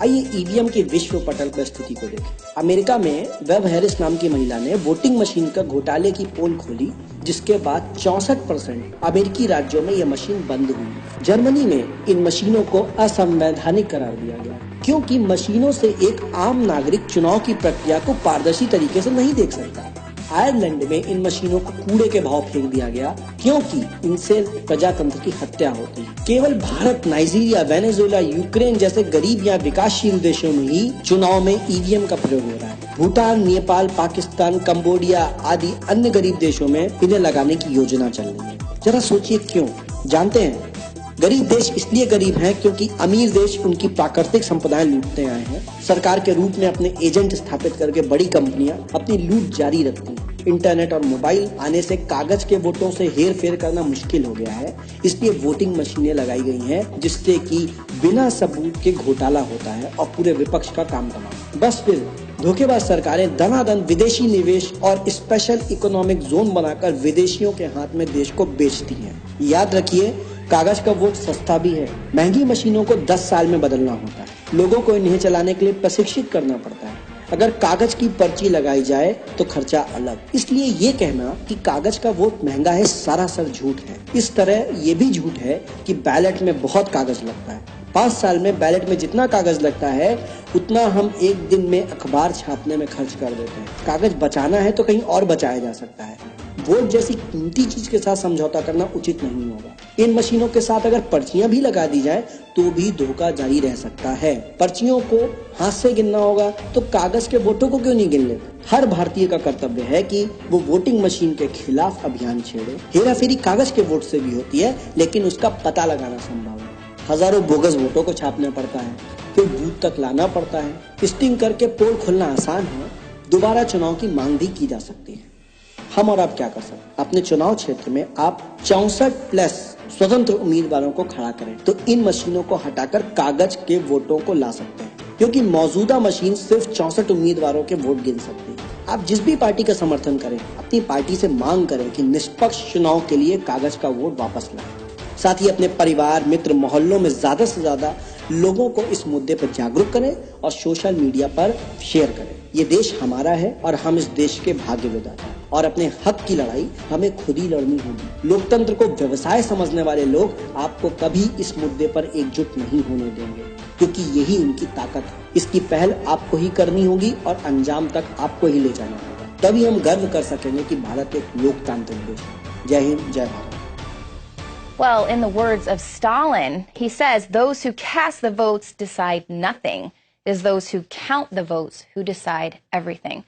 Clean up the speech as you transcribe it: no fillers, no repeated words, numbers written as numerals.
आइए ईवीएम की विश्व पटल पर स्थिति को देखें। अमेरिका में वेब हैरिस नाम की महिला ने वोटिंग मशीन का घोटाले की पोल खोली, जिसके बाद 64% अमेरिकी राज्यों में यह मशीन बंद हुई। जर्मनी में इन मशीनों को असंवैधानिक करार दिया गया, क्योंकि मशीनों से एक आम नागरिक चुनाव की प्रक्रिया को पारदर्शी तरीके से नहीं देख सकता। आयरलैंड में इन मशीनों को कूड़े के भाव फेंक दिया गया, क्योंकि इनसे प्रजातंत्र की हत्या होती है। केवल भारत, नाइजीरिया, वेनेजुएला, यूक्रेन जैसे गरीब या विकासशील देशों में ही चुनाव में ईवीएम का प्रयोग हो रहा है। भूटान, नेपाल, पाकिस्तान, कंबोडिया आदि अन्य गरीब देशों में इन्हें लगाने की योजना चल रही है। जरा सोचिए क्यों? जानते हैं, गरीब देश इसलिए गरीब हैं क्योंकि अमीर देश उनकी प्राकृतिक संपदाएं लूटते आए हैं। सरकार के रूप में अपने एजेंट स्थापित करके बड़ी कंपनियां अपनी लूट जारी रखती हैं। इंटरनेट और मोबाइल आने से कागज के वोटों से हेर फेर करना मुश्किल हो गया है, इसलिए वोटिंग मशीनें लगाई गई हैं, जिससे कि बिना सबूत के घोटाला होता है और पूरे विपक्ष का काम तमाम। बस फिर धोखेबाज सरकारें दनादन विदेशी निवेश और स्पेशल इकोनॉमिक जोन बनाकर विदेशियों के हाथ में देश को बेचती हैं। याद रखिए, कागज का वोट सस्ता भी है। महंगी मशीनों को 10 साल में बदलना होता है। लोगों को इन्हें चलाने के लिए प्रशिक्षित करना पड़ता है। अगर कागज की पर्ची लगाई जाए तो खर्चा अलग। इसलिए ये कहना कि कागज का वोट महंगा है सरासर झूठ है। इस तरह ये भी झूठ है कि बैलेट में बहुत कागज लगता है। 5 साल में बैलेट में जितना कागज लगता है, उतना हम एक दिन में अखबार छापने में खर्च कर देते हैं। कागज बचाना है तो कहीं और बचाया जा सकता है। वोट जैसी कीमती चीज के साथ समझौता करना उचित नहीं होगा। इन मशीनों के साथ अगर पर्चियां भी लगा दी जाए तो भी धोखा जारी रह सकता है। पर्चियों को हाथ से गिनना होगा तो कागज के वोटों को क्यों नहीं गिन लेते? हर भारतीय का कर्तव्य है कि वो वोटिंग मशीन के खिलाफ अभियान छेड़े। हेराफेरी कागज के वोट से भी होती है, लेकिन उसका पता लगाना संभव है। हजारों बोगस वोटों को छापना पड़ता है, फिर बूथ तक लाना पड़ता है। स्टिंग करके पोल खोलना आसान है, दोबारा चुनाव की मांग भी की जा सकती है। हम और आप क्या कर सकते हैं? अपने चुनाव क्षेत्र में आप 64+ स्वतंत्र उम्मीदवारों को खड़ा करें तो इन मशीनों को हटाकर कागज के वोटों को ला सकते हैं, क्योंकि मौजूदा मशीन सिर्फ 64 उम्मीदवारों के वोट गिन सकती है। आप जिस भी पार्टी का समर्थन करें, अपनी पार्टी से मांग करें कि निष्पक्ष चुनाव के लिए कागज का वोट वापस लाएं। साथ ही अपने परिवार, मित्र, मोहल्लों में ज्यादा से ज्यादा लोगों को इस मुद्दे पर जागरूक करें और सोशल मीडिया पर शेयर करें। ये देश हमारा है और हम इस देश के भाग्य विधाता हैं, और अपने हक की लड़ाई हमें खुद ही लड़नी होगी। लोकतंत्र को व्यवसाय समझने वाले लोग आपको कभी इस मुद्दे पर एकजुट नहीं होने देंगे, क्योंकि यही उनकी ताकत है। इसकी पहल आपको ही करनी होगी और अंजाम तक आपको ही ले जाना होगा। तभी हम गर्व कर सकेंगे कि भारत एक लोकतांत्रिक देश है। जय हिंद, जय Bharat. Well, in the words of Stalin, he says, those who cast the votes decide nothing. It is those who count the votes who decide everything.